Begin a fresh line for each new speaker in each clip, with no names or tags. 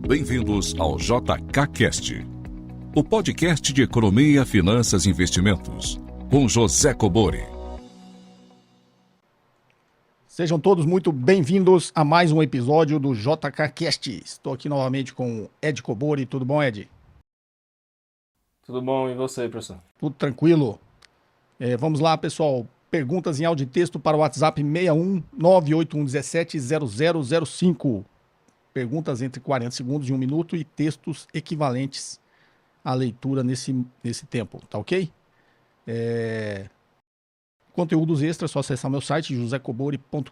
Bem-vindos ao JKCast, o podcast de economia, finanças e investimentos, com José Cobori.
Sejam todos muito bem-vindos a mais um episódio do JKCast. Estou aqui novamente com o Ed Cobori. Tudo bom, Ed?
Tudo bom, e você, professor?
Tudo tranquilo. Vamos lá, pessoal. Perguntas em áudio e texto para o WhatsApp 61 98117 0005. Perguntas entre 40 segundos e 1 minuto e textos equivalentes à leitura nesse tempo, tá ok? Conteúdos extras, só acessar meu site josecobori.com.br.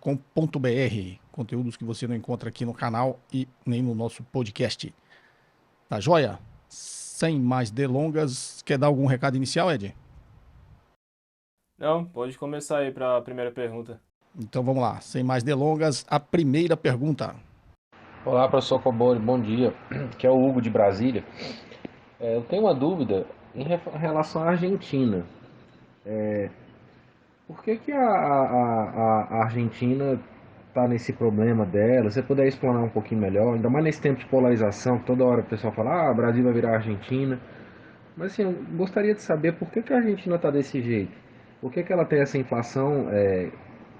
Conteúdos que você não encontra aqui no canal e nem no nosso podcast. Tá joia? Sem mais delongas, quer dar algum recado inicial, Ed?
Não, pode começar aí para a primeira pergunta.
Então vamos lá, sem mais delongas, a primeira pergunta.
Olá, professor Cobori, bom dia. Aqui é o Hugo de Brasília. Eu tenho uma dúvida em relação à Argentina. Por que a Argentina está nesse problema dela? Se você puder explanar um pouquinho melhor, ainda mais nesse tempo de polarização, que toda hora o pessoal fala, o Brasil vai virar Argentina. Mas assim, eu gostaria de saber por que a Argentina está desse jeito. Por que ela tem essa inflação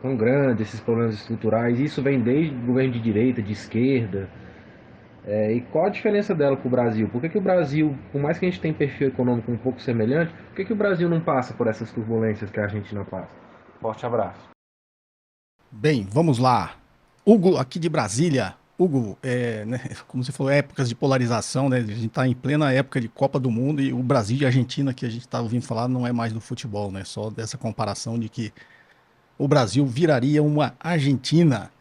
tão grande, esses problemas estruturais? Isso vem desde o governo de direita, de esquerda. E qual a diferença dela para o Brasil? Por que o Brasil, por mais que a gente tenha perfil econômico um pouco semelhante, por que o Brasil não passa por essas turbulências que a Argentina passa? Forte abraço.
Bem, vamos lá. Hugo, aqui de Brasília. Hugo, como você falou, épocas de polarização, né? A gente está em plena época de Copa do Mundo e o Brasil e a Argentina que a gente está ouvindo falar não é mais do futebol, né? Só dessa comparação de que o Brasil viraria uma Argentina.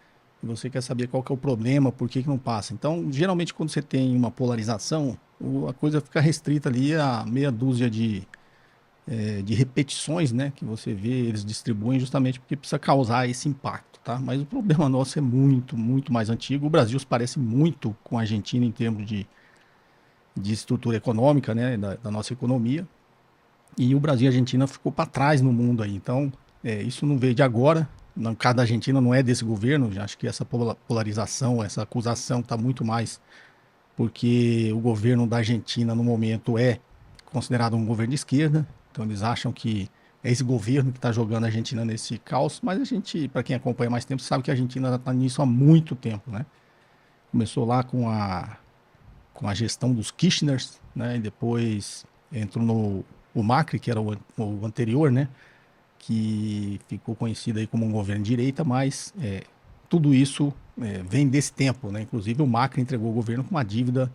E você quer saber qual que é o problema, por que não passa. Então, geralmente, quando você tem uma polarização, a coisa fica restrita ali a meia dúzia de repetições, né? Que você vê, eles distribuem justamente porque precisa causar esse impacto, tá? Mas o problema nosso é muito, muito mais antigo. O Brasil se parece muito com a Argentina em termos de estrutura econômica, né? Da nossa economia. E o Brasil e a Argentina ficou para trás no mundo aí. Então, isso não veio de agora. No caso da Argentina não é desse governo. Acho que essa polarização, essa acusação está muito mais porque o governo da Argentina no momento é considerado um governo de esquerda. Então eles acham que é esse governo que está jogando a Argentina nesse caos. Mas a gente, para quem acompanha mais tempo, sabe que a Argentina está nisso há muito tempo, né? Começou lá com a gestão dos Kirchners, né? E depois entrou o Macri, que era o anterior, né? Que ficou conhecido aí como um governo de direita, mas tudo isso vem desse tempo, né? Inclusive o Macri entregou o governo com uma dívida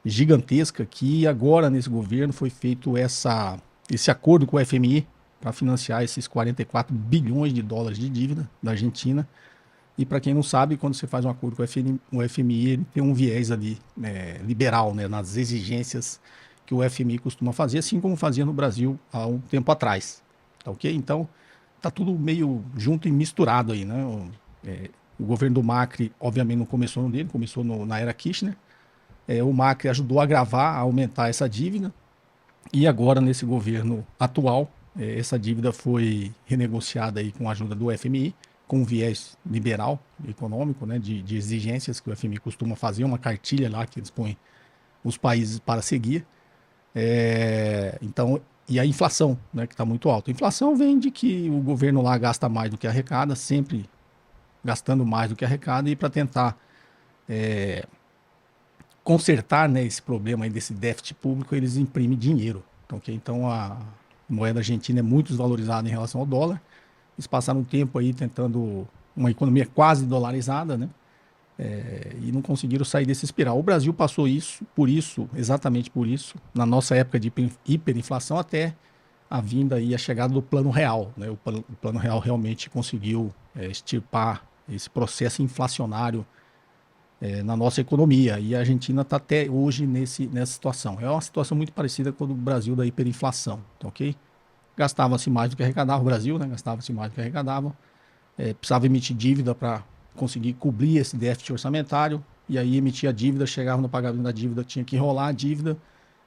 gigantesca que agora nesse governo foi feito esse acordo com o FMI para financiar esses 44 bilhões de dólares de dívida da Argentina. E para quem não sabe, quando você faz um acordo com o FMI, ele tem um viés ali liberal, né? Nas exigências que o FMI costuma fazer, assim como fazia no Brasil há um tempo atrás. Tá ok? Então, tá tudo meio junto e misturado aí, né? O governo do Macri, obviamente, não começou no dele, começou na era Kirchner. O Macri ajudou a agravar, a aumentar essa dívida. E agora, nesse governo atual, essa dívida foi renegociada aí com a ajuda do FMI, com um viés liberal econômico, né? De exigências que o FMI costuma fazer, uma cartilha lá que eles põem os países para seguir. Então, e a inflação, né, que está muito alta. A inflação vem de que o governo lá gasta mais do que arrecada, sempre gastando mais do que arrecada, e para tentar consertar, né, esse problema aí desse déficit público, eles imprimem dinheiro. Então a moeda argentina é muito desvalorizada em relação ao dólar. Eles passaram um tempo aí tentando uma economia quase dolarizada, né? E não conseguiram sair desse espiral. O Brasil passou exatamente por isso, na nossa época de hiperinflação, até a vinda e a chegada do Plano Real, né? O Plano Real realmente conseguiu extirpar esse processo inflacionário na nossa economia. E a Argentina está até hoje nessa situação. É uma situação muito parecida com a do Brasil da hiperinflação, tá ok? Gastava-se mais do que arrecadava o Brasil, né? Gastava-se mais do que arrecadava. Precisava emitir dívida para conseguir cobrir esse déficit orçamentário, e aí emitia a dívida, chegava no pagamento da dívida, tinha que enrolar a dívida,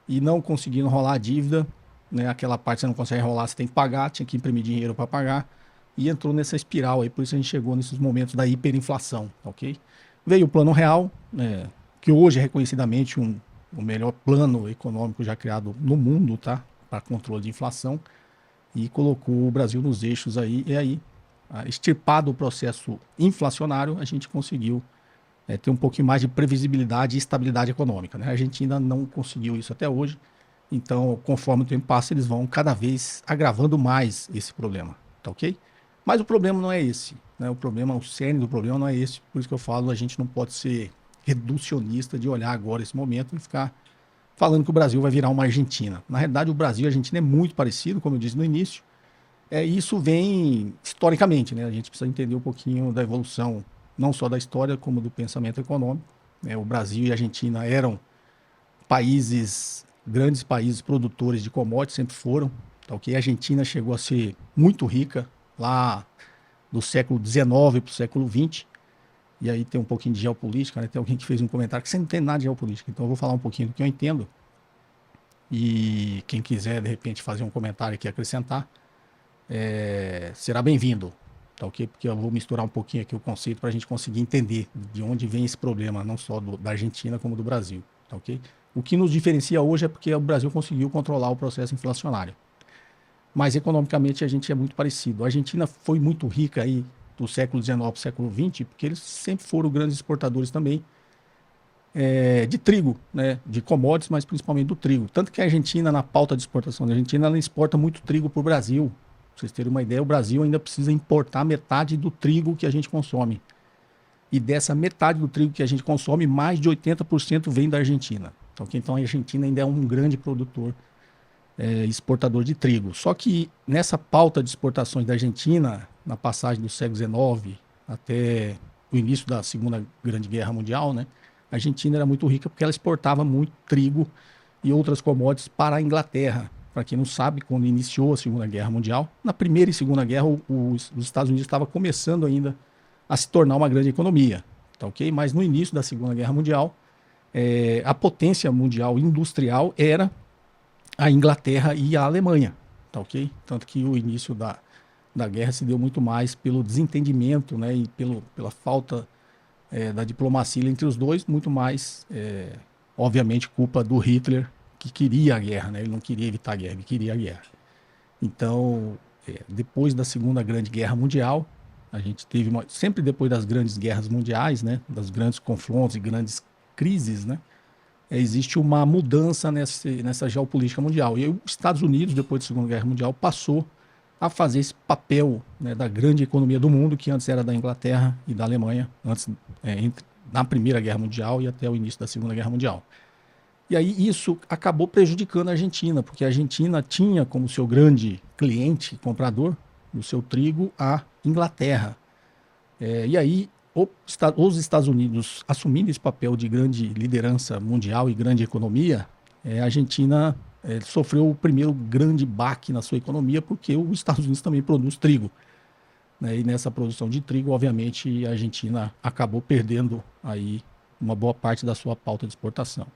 e não conseguindo enrolar a dívida, né, aquela parte você não consegue enrolar, você tem que pagar, tinha que imprimir dinheiro para pagar, e entrou nessa espiral aí, por isso a gente chegou nesses momentos da hiperinflação, ok? Veio o Plano Real, que hoje é reconhecidamente o melhor plano econômico já criado no mundo, tá? Para controle de inflação, e colocou o Brasil nos eixos aí, e aí, extirpado o processo inflacionário, a gente conseguiu ter um pouquinho mais de previsibilidade e estabilidade econômica, né? A Argentina não conseguiu isso até hoje, então, conforme o tempo passa, eles vão cada vez agravando mais esse problema, tá ok? Mas o problema não é esse, né? O cerne do problema não é esse, por isso que eu falo, a gente não pode ser reducionista de olhar agora esse momento e ficar falando que o Brasil vai virar uma Argentina. Na realidade, o Brasil e a Argentina é muito parecido, como eu disse no início. Isso vem historicamente, né? A gente precisa entender um pouquinho da evolução, não só da história, como do pensamento econômico. O Brasil e a Argentina eram grandes países produtores de commodities, sempre foram. Tá, ok? A Argentina chegou a ser muito rica lá do século XIX para o século XX. E aí tem um pouquinho de geopolítica, né? Tem alguém que fez um comentário que você não entende nada de geopolítica. Então eu vou falar um pouquinho do que eu entendo. E quem quiser, de repente, fazer um comentário aqui e acrescentar, será bem-vindo. Tá ok? Porque eu vou misturar um pouquinho aqui o conceito para a gente conseguir entender de onde vem esse problema, não só da Argentina como do Brasil. Tá ok? O que nos diferencia hoje é porque o Brasil conseguiu controlar o processo inflacionário. Mas economicamente a gente é muito parecido. A Argentina foi muito rica aí do século XIX para o século XX, porque eles sempre foram grandes exportadores também de trigo, né? De commodities, mas principalmente do trigo. Tanto que a Argentina, na pauta de exportação da Argentina, ela exporta muito trigo para o Brasil. Pra vocês terem uma ideia, o Brasil ainda precisa importar metade do trigo que a gente consome. E dessa metade do trigo que a gente consome, mais de 80% vem da Argentina. Então a Argentina ainda é um grande produtor, exportador de trigo. Só que nessa pauta de exportações da Argentina, na passagem do século XIX até o início da Segunda Grande Guerra Mundial, né, a Argentina era muito rica porque ela exportava muito trigo e outras commodities para a Inglaterra. Para quem não sabe, quando iniciou a Segunda Guerra Mundial, na Primeira e Segunda Guerra, os Estados Unidos estavam começando ainda a se tornar uma grande economia, tá ok? Mas no início da Segunda Guerra Mundial, a potência mundial industrial era a Inglaterra e a Alemanha, tá ok? Tanto que o início da guerra se deu muito mais pelo desentendimento, né, e pela falta da diplomacia entre os dois, muito mais, obviamente, culpa do Hitler, que queria a guerra, né? Ele não queria evitar a guerra, ele queria a guerra. Então, depois da Segunda Grande Guerra Mundial, a gente teve sempre depois das grandes guerras mundiais, né, das grandes confrontos e grandes crises, né, existe uma mudança nessa geopolítica mundial. E os Estados Unidos, depois da Segunda Guerra Mundial, passou a fazer esse papel, né, da grande economia do mundo, que antes era da Inglaterra e da Alemanha, na Primeira Guerra Mundial e até o início da Segunda Guerra Mundial. E aí isso acabou prejudicando a Argentina, porque a Argentina tinha como seu grande cliente, comprador do seu trigo, a Inglaterra. E aí os Estados Unidos, assumindo esse papel de grande liderança mundial e grande economia, a Argentina sofreu o primeiro grande baque na sua economia, porque os Estados Unidos também produz trigo, né? E nessa produção de trigo, obviamente, a Argentina acabou perdendo aí uma boa parte da sua pauta de exportação.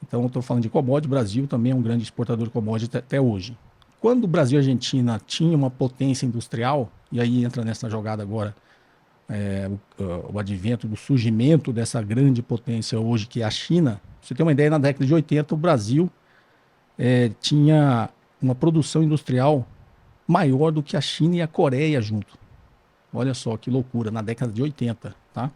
Então, eu estou falando de commodities, o Brasil também é um grande exportador de commodities até hoje. Quando o Brasil e a Argentina tinham uma potência industrial, e aí entra nessa jogada agora o advento do surgimento dessa grande potência hoje, que é a China. Pra você ter uma ideia, na década de 80, o Brasil tinha uma produção industrial maior do que a China e a Coreia junto. Olha só que loucura, na década de 80, tá?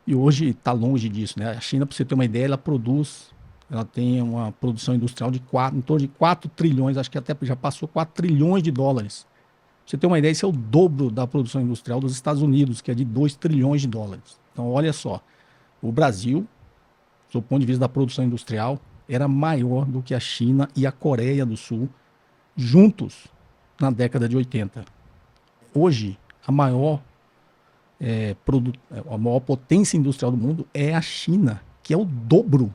E hoje está longe disso, né? A China, para você ter uma ideia, ela tem uma produção industrial em torno de 4 trilhões, acho que até já passou 4 trilhões de dólares. Pra você ter uma ideia, isso é o dobro da produção industrial dos Estados Unidos, que é de 2 trilhões de dólares. Então, olha só, o Brasil, do ponto de vista da produção industrial, era maior do que a China e a Coreia do Sul, juntos, na década de 80. Hoje, a maior potência industrial do mundo é a China, que é o dobro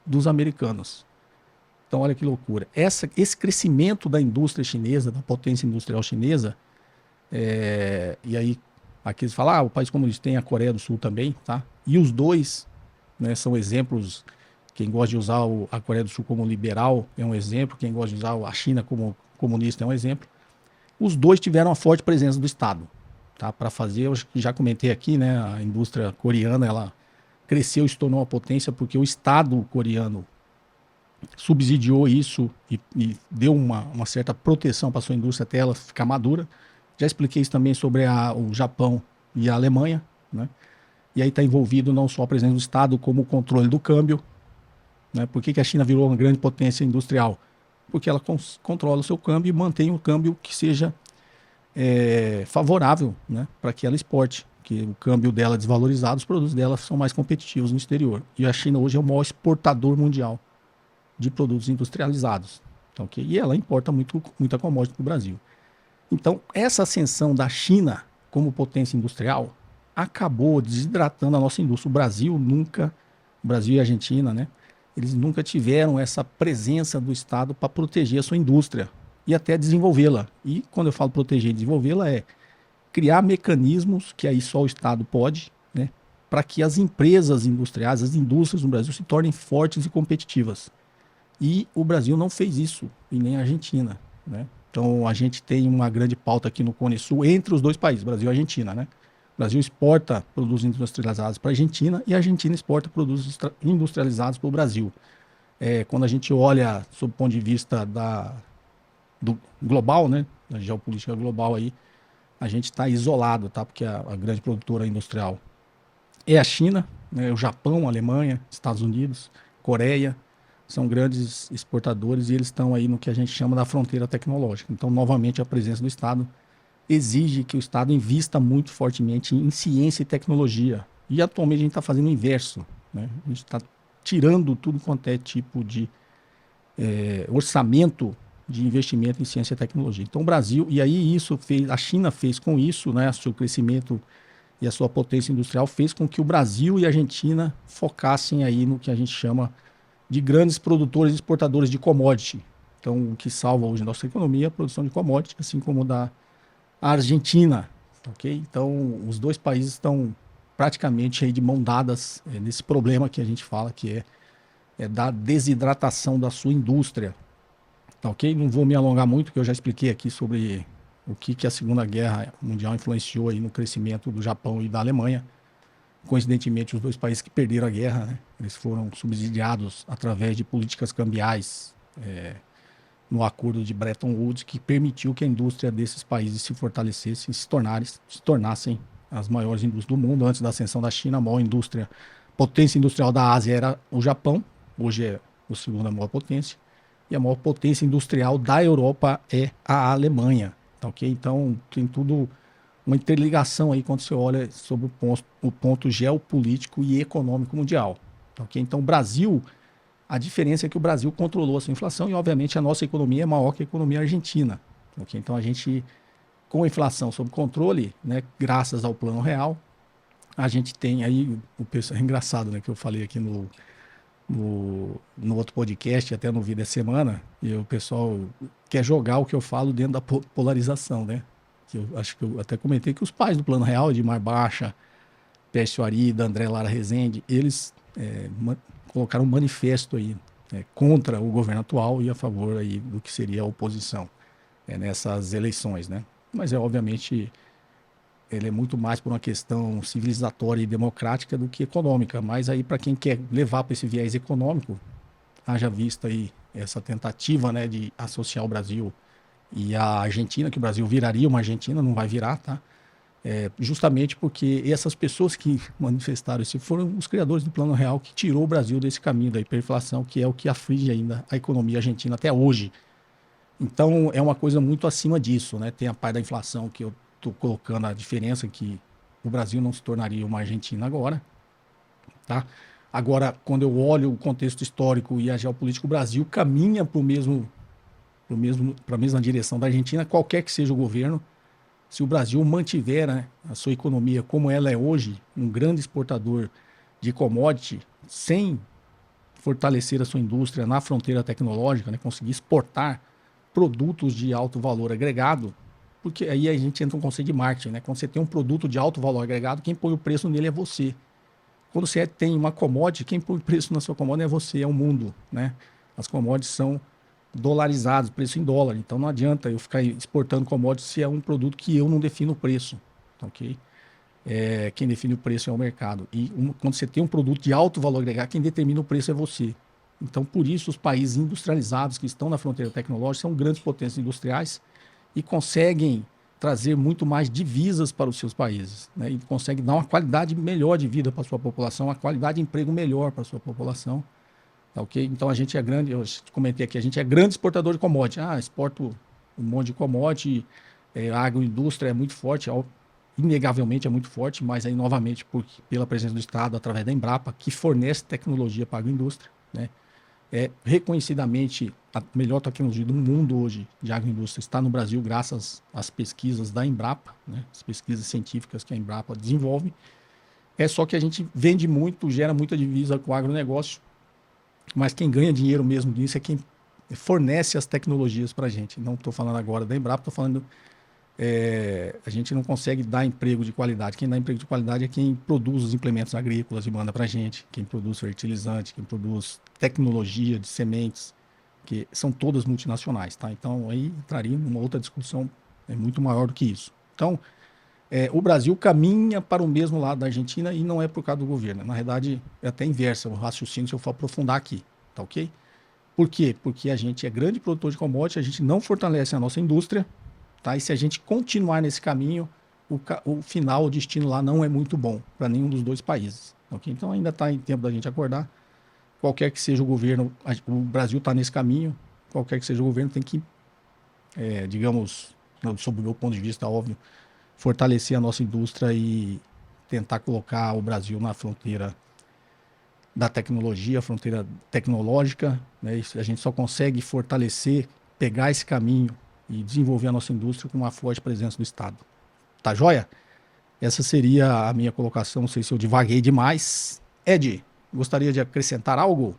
dos americanos. Então, olha que loucura. Esse crescimento da indústria chinesa, da potência industrial chinesa, e aí aqui eles falam, o país comunista tem a Coreia do Sul também, tá? E os dois, né, são exemplos. Quem gosta de usar a Coreia do Sul como liberal é um exemplo, quem gosta de usar a China como comunista é um exemplo. Os dois tiveram uma forte presença do Estado, tá? Para fazer, eu já comentei aqui, né, a indústria coreana, ela cresceu e se tornou uma potência porque o Estado coreano subsidiou isso e deu uma certa proteção para a sua indústria até ela ficar madura. Já expliquei isso também sobre o Japão e a Alemanha, né? E aí está envolvido não só a presença do Estado, como o controle do câmbio, né? Por que a China virou uma grande potência industrial? Porque ela controla o seu câmbio e mantém um câmbio que seja favorável, né? Para que ela exporte. Que o câmbio dela desvalorizado, os produtos dela são mais competitivos no exterior. E a China hoje é o maior exportador mundial de produtos industrializados. Então, okay? E ela importa muita commodity para o Brasil. Então, essa ascensão da China como potência industrial acabou desidratando a nossa indústria. O Brasil e a Argentina, né? Eles nunca tiveram essa presença do Estado para proteger a sua indústria e até desenvolvê-la. E quando eu falo proteger e desenvolvê-la é criar mecanismos que aí só o Estado pode, né? Para que as empresas industriais, as indústrias no Brasil se tornem fortes e competitivas. E o Brasil não fez isso, e nem a Argentina, né? Então a gente tem uma grande pauta aqui no Cone Sul entre os dois países, Brasil e Argentina, né? O Brasil exporta produtos industrializados para a Argentina e a Argentina exporta produtos industrializados para o Brasil. Quando a gente olha sob o ponto de vista do global, né? Da geopolítica global aí, a gente está isolado, tá? Porque a grande produtora industrial é a China, né? O Japão, a Alemanha, Estados Unidos, Coreia, são grandes exportadores e eles estão aí no que a gente chama da fronteira tecnológica. Então, novamente, a presença do Estado exige que o Estado invista muito fortemente em ciência e tecnologia. E atualmente a gente está fazendo o inverso, né? A gente está tirando tudo quanto é tipo de orçamento de investimento em ciência e tecnologia. Então o Brasil, e aí a China fez com isso, né, o seu crescimento e a sua potência industrial fez com que o Brasil e a Argentina focassem aí no que a gente chama de grandes produtores e exportadores de commodity. Então o que salva hoje a nossa economia é a produção de commodity, assim como da Argentina, ok? Então os dois países estão praticamente aí de mão dadas nesse problema que a gente fala, que é da desidratação da sua indústria. Tá, ok? Não vou me alongar muito, porque eu já expliquei aqui sobre o que a Segunda Guerra Mundial influenciou aí no crescimento do Japão e da Alemanha. Coincidentemente, os dois países que perderam a guerra, né? Eles foram subsidiados através de políticas cambiais no acordo de Bretton Woods, que permitiu que a indústria desses países se fortalecesse e se tornassem as maiores indústrias do mundo. Antes da ascensão da China, a maior potência industrial da Ásia era o Japão, hoje é a segunda maior potência. E a maior potência industrial da Europa é a Alemanha, tá, ok? Então tem tudo uma interligação aí quando você olha sobre o ponto geopolítico e econômico mundial, tá, ok? Então o Brasil, a diferença é que o Brasil controlou a sua inflação e obviamente a nossa economia é maior que a economia argentina, tá, ok? Então a gente, com a inflação sob controle, né, graças ao Plano Real, a gente tem aí, é engraçado, né, que eu falei aqui no outro podcast, até no vídeo da semana, e o pessoal quer jogar o que eu falo dentro da polarização, né? Que eu acho que eu até comentei que os pais do Plano Real, Edmar Baixa, Pércio Arida, André Lara Rezende, eles colocaram um manifesto aí contra o governo atual e a favor aí do que seria a oposição nessas eleições, né? Mas obviamente ele é muito mais por uma questão civilizatória e democrática do que econômica. Mas aí, para quem quer levar para esse viés econômico, haja vista aí essa tentativa, né, de associar o Brasil e a Argentina, que o Brasil viraria uma Argentina, não vai virar, tá? Justamente porque essas pessoas que manifestaram isso foram os criadores do Plano Real que tirou o Brasil desse caminho da hiperinflação, que é o que aflige ainda a economia argentina até hoje. Então, é uma coisa muito acima disso, né? Tem a parte da inflação que eu estou colocando a diferença que o Brasil não se tornaria uma Argentina agora, tá? Agora, quando eu olho o contexto histórico e a geopolítica, o Brasil caminha para a mesma direção da Argentina, qualquer que seja o governo. Se o Brasil mantiver, né, a sua economia como ela é hoje, um grande exportador de commodity, sem fortalecer a sua indústria na fronteira tecnológica, né, conseguir exportar produtos de alto valor agregado, porque aí a gente entra no conceito de marketing, né? Quando você tem um produto de alto valor agregado, quem põe o preço nele é você. Quando você tem uma commodity, quem põe o preço na sua commodity é você, é o mundo, né? As commodities são dolarizadas, preço em dólar. Então não adianta eu ficar exportando commodities se é um produto que eu não defino o preço, ok? quem define o preço é o mercado. E quando você tem um produto de alto valor agregado, quem determina o preço é você. Então, por isso, os países industrializados que estão na fronteira tecnológica são grandes potências industriais e conseguem trazer muito mais divisas para os seus países, né? E conseguem dar uma qualidade melhor de vida para a sua população, uma qualidade de emprego melhor para a sua população. Tá, ok? Então a gente é grande, eu comentei aqui, a gente é grande exportador de commodity. Exporto um monte de commodity, a agroindústria é muito forte, inegavelmente é muito forte, mas aí novamente pela presença do Estado, através da Embrapa, que fornece tecnologia para a agroindústria, né? É reconhecidamente a melhor tecnologia do mundo hoje de agroindústria está no Brasil, graças às pesquisas da Embrapa, né? As pesquisas científicas que a Embrapa desenvolve. É só que a gente vende muito, gera muita divisa com o agronegócio, mas quem ganha dinheiro mesmo disso é quem fornece as tecnologias para a gente. Não estou falando agora da Embrapa, estou falando. A gente não consegue dar emprego de qualidade. Quem dá emprego de qualidade é quem produz os implementos agrícolas e manda para a gente, quem produz fertilizante, quem produz tecnologia de sementes, que são todas multinacionais, tá? Então aí entraria numa outra discussão muito maior do que isso. Então, o Brasil caminha para o mesmo lado da Argentina e não é por causa do governo. Na verdade, é até inverso o raciocínio se eu for aprofundar aqui, tá ok? Por quê? Porque a gente é grande produtor de commodity, a gente não fortalece a nossa indústria, tá? E se a gente continuar nesse caminho, o final, o destino lá não é muito bom para nenhum dos dois países, ok? Então ainda está em tempo da gente acordar. Qualquer que seja o governo, o Brasil está nesse caminho, qualquer que seja o governo tem que, digamos, sob o meu ponto de vista, óbvio, fortalecer a nossa indústria e tentar colocar o Brasil na fronteira da tecnologia, fronteira tecnológica, né? A gente só consegue fortalecer, pegar esse caminho e desenvolver a nossa indústria com uma forte presença do Estado. Tá joia? Essa seria a minha colocação, não sei se eu divaguei demais. Ed, gostaria de acrescentar algo?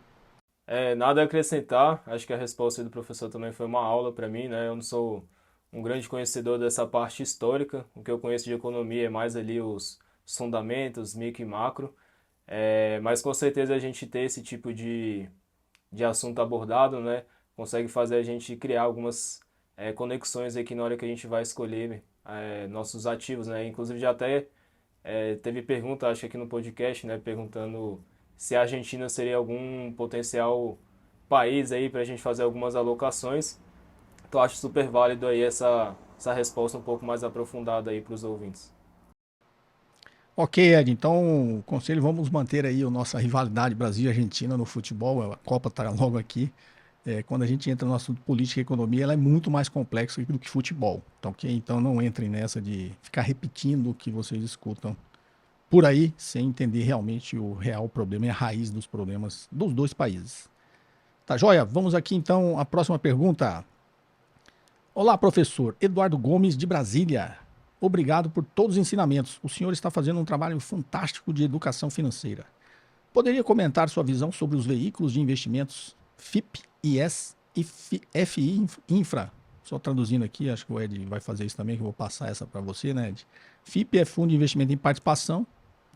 Nada a acrescentar, acho que a resposta do professor também foi uma aula para mim, né? Eu não sou um grande conhecedor dessa parte histórica, o que eu conheço de economia é mais ali os fundamentos, micro e macro, mas com certeza a gente ter esse tipo de assunto abordado, né? Consegue fazer a gente criar algumas conexões aqui na hora que a gente vai escolher nossos ativos, né? Inclusive já até teve pergunta, acho que aqui no podcast, né? Perguntando se a Argentina seria algum potencial país aí para a gente fazer algumas alocações. Então acho super válido aí essa resposta um pouco mais aprofundada aí para os ouvintes.
Ok, Ed, então, conselho, vamos manter aí a nossa rivalidade Brasil e Argentina no futebol, a Copa está logo aqui. Quando a gente entra no assunto política e economia, ela é muito mais complexa do que futebol, tá ok? Então não entrem nessa de ficar repetindo o que vocês escutam por aí, sem entender realmente o real problema e a raiz dos problemas dos dois países. Tá joia? Vamos aqui então à próxima pergunta. Olá, professor Eduardo Gomes, de Brasília. Obrigado por todos os ensinamentos. O senhor está fazendo um trabalho fantástico de educação financeira. Poderia comentar sua visão sobre os veículos de investimentos FIP, IS e FI Infra? Só traduzindo aqui, acho que o Ed vai fazer isso também, que eu vou passar essa para você, né, Ed? FIP é Fundo de Investimento em Participação,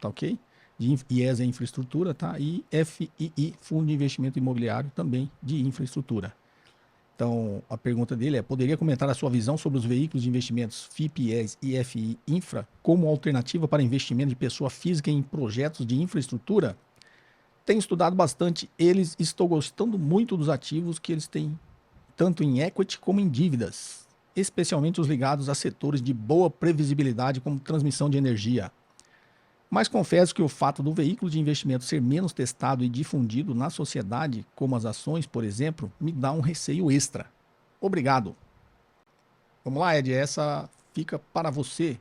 tá ok? IES é infraestrutura, tá? E FII, Fundo de Investimento Imobiliário, também de infraestrutura. Então, a pergunta dele é: poderia comentar a sua visão sobre os veículos de investimentos FIP, IES e FI Infra como alternativa para investimento de pessoa física em projetos de infraestrutura? Tenho estudado bastante eles e estou gostando muito dos ativos que eles têm, tanto em equity como em dívidas, especialmente os ligados a setores de boa previsibilidade como transmissão de energia. Mas confesso que o fato do veículo de investimento ser menos testado e difundido na sociedade, como as ações, por exemplo, me dá um receio extra. Obrigado. Vamos lá, Ed, essa fica para você.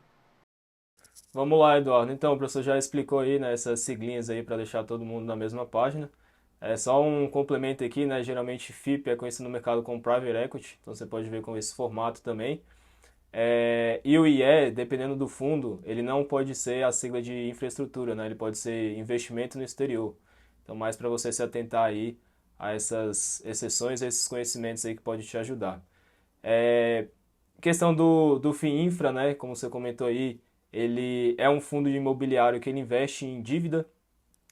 Vamos lá, Eduardo. Então, o professor já explicou aí, né, essas siglinhas aí para deixar todo mundo na mesma página. É só um complemento aqui, né? Geralmente FIP é conhecido no mercado como Private Equity, então você pode ver com esse formato também. E o IE, dependendo do fundo, ele não pode ser a sigla de infraestrutura, né? Ele pode ser investimento no exterior. Então, mais para você se atentar aí a essas exceções, a esses conhecimentos aí que pode te ajudar. Questão do FIINFRA, né? Como você comentou aí, ele é um fundo imobiliário que ele investe em dívida.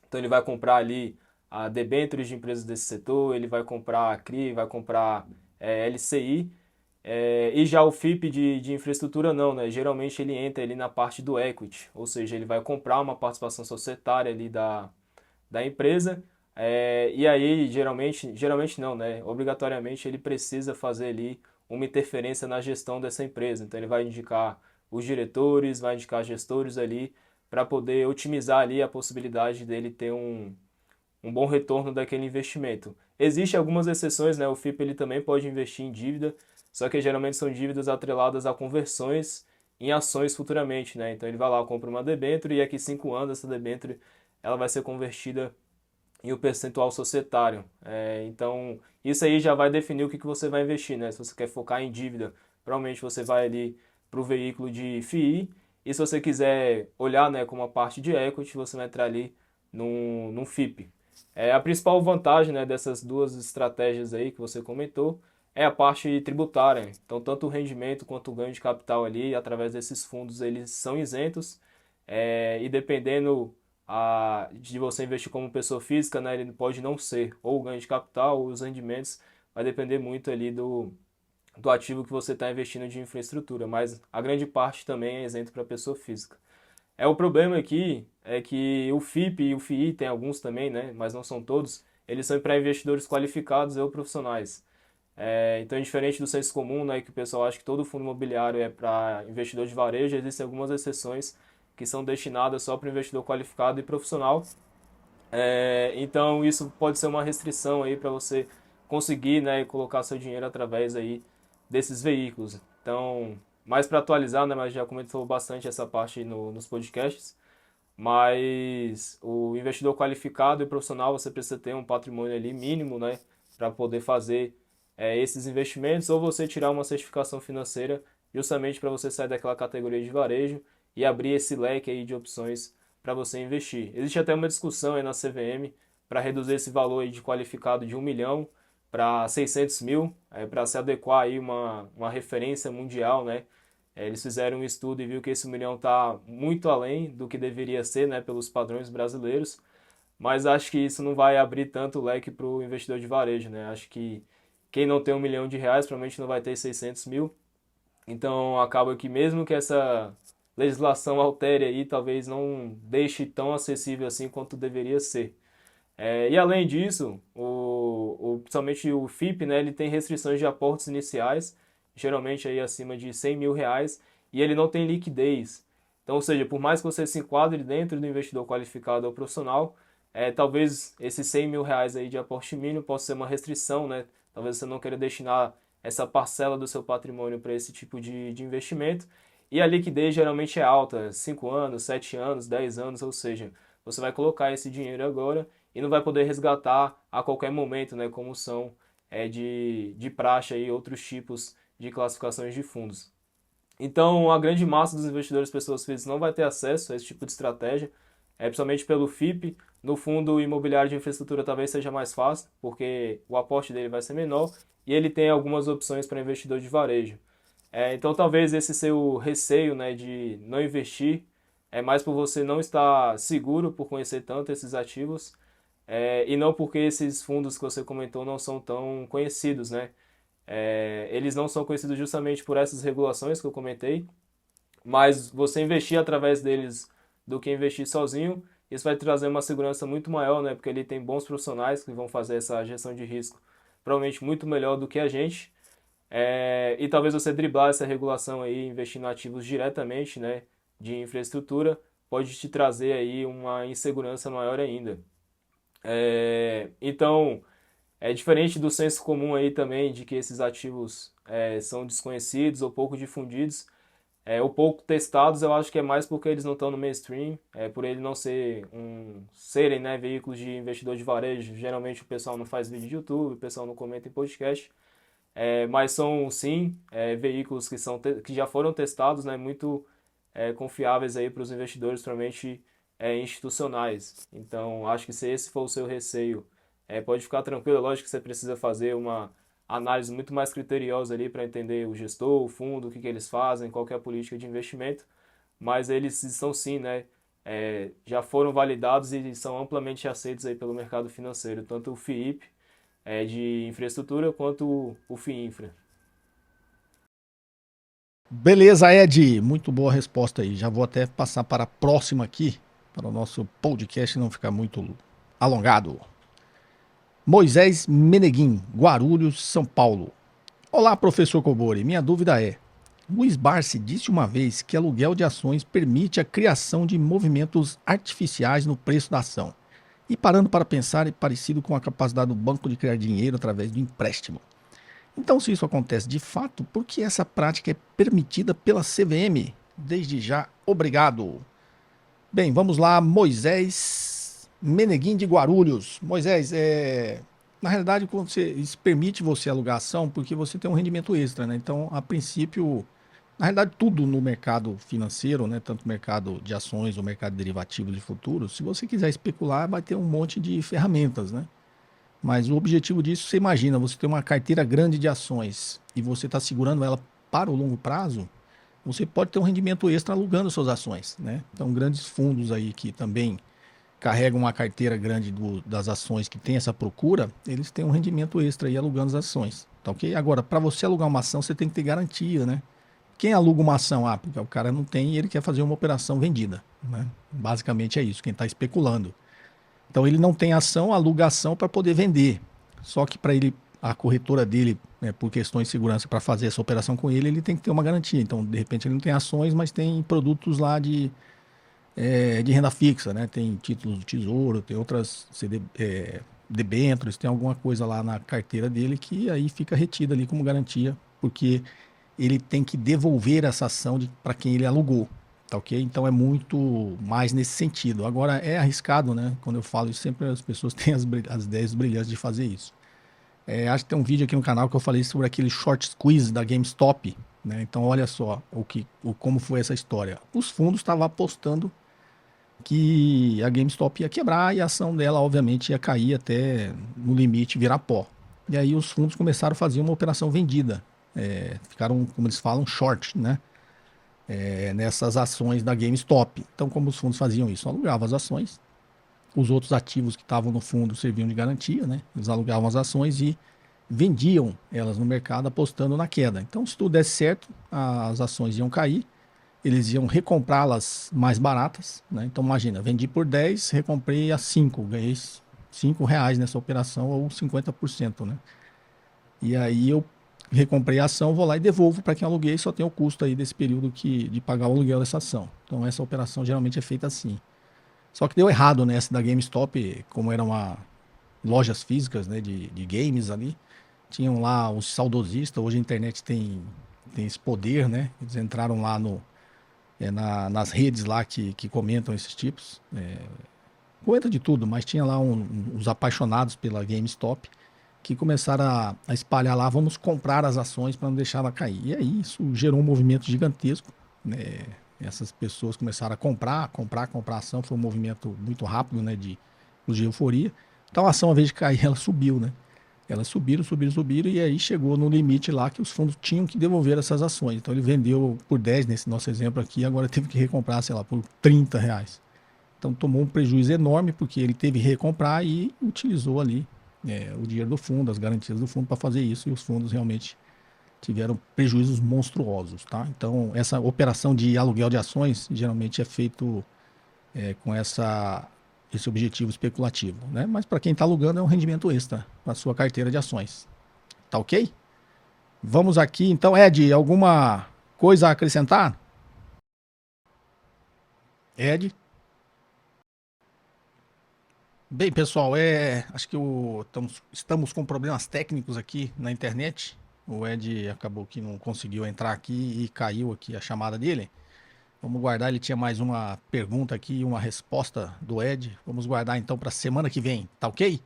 Então, ele vai comprar ali a debêntures de empresas desse setor, ele vai comprar a CRI, vai comprar LCI. E já o FIP de infraestrutura não, né? Geralmente ele entra ali na parte do equity, ou seja, ele vai comprar uma participação societária ali da empresa, e aí geralmente não, né? Obrigatoriamente ele precisa fazer ali uma interferência na gestão dessa empresa. Então ele vai indicar os diretores, vai indicar gestores ali para poder otimizar ali a possibilidade dele ter um bom retorno daquele investimento. Existem algumas exceções, né? O FIP ele também pode investir em dívida, só que geralmente são dívidas atreladas a conversões em ações futuramente, né? Então ele vai lá, compra uma debênture e daqui 5 anos essa debênture ela vai ser convertida em um percentual societário. Então isso aí já vai definir o que você vai investir, né? Se você quer focar em dívida, provavelmente você vai ali para o veículo de FII, e se você quiser olhar, né, como a parte de equity, você vai entrar ali num FIP. A principal vantagem, né, dessas duas estratégias aí que você comentou é a parte tributária. Então, tanto o rendimento quanto o ganho de capital ali, através desses fundos, eles são isentos. E dependendo de você investir como pessoa física, né, ele pode não ser. Ou o ganho de capital, ou os rendimentos, vai depender muito ali do ativo que você está investindo de infraestrutura. Mas a grande parte também é isento para pessoa física. O problema aqui é que o FIP e o FII, tem alguns também, né, mas não são todos, eles são para investidores qualificados ou profissionais. Então, diferente do senso comum, né, que o pessoal acha que todo fundo imobiliário é para investidor de varejo, existem algumas exceções que são destinadas só para investidor qualificado e profissional. Então, isso pode ser uma restrição aí para você conseguir, né, colocar seu dinheiro através aí desses veículos. Então, mais para atualizar, né, mas já comentou bastante essa parte nos podcasts, mas o investidor qualificado e profissional, você precisa ter um patrimônio ali mínimo, né, para poder fazer esses investimentos, ou você tirar uma certificação financeira justamente para você sair daquela categoria de varejo e abrir esse leque aí de opções para você investir. Existe até uma discussão aí na CVM para reduzir esse valor aí de qualificado de 1 milhão para 600 mil, para se adequar aí uma referência mundial, né? Eles fizeram um estudo e viu que esse 1 milhão está muito além do que deveria ser, né, pelos padrões brasileiros, mas acho que isso não vai abrir tanto o leque para o investidor de varejo, né? Acho que quem não tem 1 milhão de reais provavelmente não vai ter 600 mil, então acaba que mesmo que essa legislação altere aí, talvez não deixe tão acessível assim quanto deveria ser. E além disso, principalmente o FIP, né, ele tem restrições de aportes iniciais, geralmente aí acima de 100 mil reais, e ele não tem liquidez. Então, ou seja, por mais que você se enquadre dentro do investidor qualificado ou profissional, talvez esses 100 mil reais aí de aporte mínimo possa ser uma restrição, né? Talvez você não queira destinar essa parcela do seu patrimônio para esse tipo de investimento. E a liquidez geralmente é alta, 5 anos, 7 anos, 10 anos, ou seja, você vai colocar esse dinheiro agora e não vai poder resgatar a qualquer momento, né, como são de praxe aí outros tipos de classificações de fundos. Então, a grande massa dos investidores pessoas físicas não vai ter acesso a esse tipo de estratégia, principalmente pelo FIP. No fundo imobiliário de infraestrutura talvez seja mais fácil, porque o aporte dele vai ser menor e ele tem algumas opções para investidor de varejo. Então, talvez esse seu receio, né, de não investir é mais por você não estar seguro por conhecer tanto esses ativos, e não porque esses fundos que você comentou não são tão conhecidos, né? Eles não são conhecidos justamente por essas regulações que eu comentei, mas você investir através deles do que investir sozinho, isso vai trazer uma segurança muito maior, né? Porque ele tem bons profissionais que vão fazer essa gestão de risco, provavelmente muito melhor do que a gente. E talvez você driblar essa regulação aí, investindo em ativos diretamente, né, de infraestrutura, pode te trazer aí uma insegurança maior ainda. Então, é diferente do senso comum aí também de que esses ativos são desconhecidos ou pouco difundidos, ou pouco testados. Eu acho que é mais porque eles não estão no mainstream, por ele não serem, né, veículos de investidor de varejo. Geralmente o pessoal não faz vídeo de YouTube, o pessoal não comenta em podcast, mas são sim veículos que já foram testados, né, muito confiáveis aí para os investidores, principalmente institucionais. Então, acho que se esse for o seu receio, pode ficar tranquilo. Lógico que você precisa fazer uma análise muito mais criteriosa ali para entender o gestor, o fundo, o que eles fazem, qual que é a política de investimento, mas eles estão sim, né, já foram validados e são amplamente aceitos aí pelo mercado financeiro, tanto o FIIP de infraestrutura quanto o FIINFRA.
Beleza, Ed. Muito boa resposta aí. Já vou até passar para a próxima aqui, para o nosso podcast não ficar muito alongado. Moisés Meneguim, Guarulhos, São Paulo. Olá, professor Cobori. Minha dúvida é: Luiz Barsi disse uma vez que aluguel de ações permite a criação de movimentos artificiais no preço da ação. E parando para pensar, é parecido com a capacidade do banco de criar dinheiro através do empréstimo. Então, se isso acontece de fato, por que essa prática é permitida pela CVM? Desde já, obrigado. Bem, vamos lá, Moisés Meneguim de Guarulhos. Moisés, na realidade, isso permite você alugar ação porque você tem um rendimento extra, né? Então, a princípio, na realidade, tudo no mercado financeiro, né? Tanto o mercado de ações, o mercado derivativo de futuros, se você quiser especular, vai ter um monte de ferramentas, né? Mas o objetivo disso, você imagina, você tem uma carteira grande de ações e você está segurando ela para o longo prazo, você pode ter um rendimento extra alugando suas ações, né? Então, grandes fundos aí que também carregam uma carteira grande das ações que tem essa procura, eles têm um rendimento extra aí alugando as ações, tá ok? Agora, para você alugar uma ação, você tem que ter garantia, né? Quem aluga uma ação? Porque o cara não tem e ele quer fazer uma operação vendida, né? Basicamente é isso, quem está especulando. Então ele não tem ação, aluga ação para poder vender. Só que para ele, a corretora dele, por questões de segurança, para fazer essa operação com ele, ele tem que ter uma garantia. Então, de repente, ele não tem ações, mas tem produtos lá de renda fixa, né? Tem títulos do Tesouro, tem outras debêntures, tem alguma coisa lá na carteira dele que aí fica retida ali como garantia, porque ele tem que devolver essa ação para quem ele alugou. Tá ok? Então é muito mais nesse sentido. Agora é arriscado, né? Quando eu falo isso, sempre as pessoas têm as ideias brilhantes de fazer isso. Acho que tem um vídeo aqui no canal que eu falei sobre aquele short squeeze da GameStop, né? Então olha só como foi essa história. Os fundos estavam apostando que a GameStop ia quebrar e a ação dela, obviamente, ia cair até no limite virar pó. E aí os fundos começaram a fazer uma operação vendida. Ficaram, como eles falam, short, né? Nessas ações da GameStop. Então, como os fundos faziam isso? Alugavam as ações, os outros ativos que estavam no fundo serviam de garantia, né? Eles alugavam as ações e vendiam elas no mercado apostando na queda. Então, se tudo desse certo, as ações iam cair, eles iam recomprá-las mais baratas, né? Então, imagina, vendi por 10, recomprei a 5, ganhei R$5 nessa operação ou 50%, né? E aí eu recomprei a ação, vou lá e devolvo para quem aluguei, só tem o custo aí desse período de pagar o aluguel dessa ação. Então essa operação geralmente é feita assim. Só que deu errado, né? Essa da GameStop, como eram lojas físicas, né, de games ali, tinham lá os saudosistas, hoje a internet tem esse poder, né? Eles entraram lá nas redes lá que comentam esses tipos. Comenta de tudo, mas tinha lá uns apaixonados pela GameStop, que começaram a espalhar lá, vamos comprar as ações para não deixar ela cair. E aí isso gerou um movimento gigantesco, né? Essas pessoas começaram a comprar a ação, foi um movimento muito rápido, né, de euforia. Então a ação, ao invés de cair, ela subiu, né? Elas subiram, e aí chegou no limite lá que os fundos tinham que devolver essas ações. Então ele vendeu por 10, nesse nosso exemplo aqui, agora teve que recomprar, sei lá, por R$30. Então tomou um prejuízo enorme, porque ele teve que recomprar e utilizou ali o dinheiro do fundo, as garantias do fundo para fazer isso, e os fundos realmente tiveram prejuízos monstruosos, tá? Então essa operação de aluguel de ações geralmente é feito com esse objetivo especulativo, né? Mas para quem está alugando é um rendimento extra para sua carteira de ações, tá ok? Vamos aqui então, Ed, alguma coisa a acrescentar? Ed? Bem, pessoal, acho que estamos com problemas técnicos aqui na internet. O Ed acabou que não conseguiu entrar aqui e caiu aqui a chamada dele. Vamos guardar, ele tinha mais uma pergunta aqui e uma resposta do Ed. Vamos guardar então para a semana que vem, tá ok?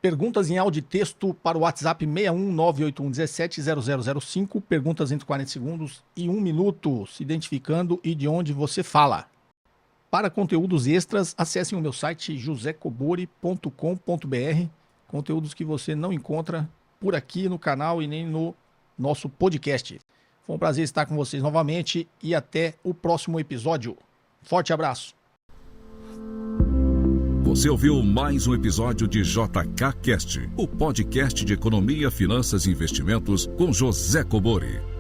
Perguntas em áudio e texto para o WhatsApp 61981170005. Perguntas entre 40 segundos e 1 minuto, se identificando e de onde você fala. Para conteúdos extras, acessem o meu site josecobori.com.br. Conteúdos que você não encontra por aqui no canal e nem no nosso podcast. Foi um prazer estar com vocês novamente e até o próximo episódio. Forte abraço.
Você ouviu mais um episódio de JK Cast, o podcast de economia, finanças e investimentos com José Cobori.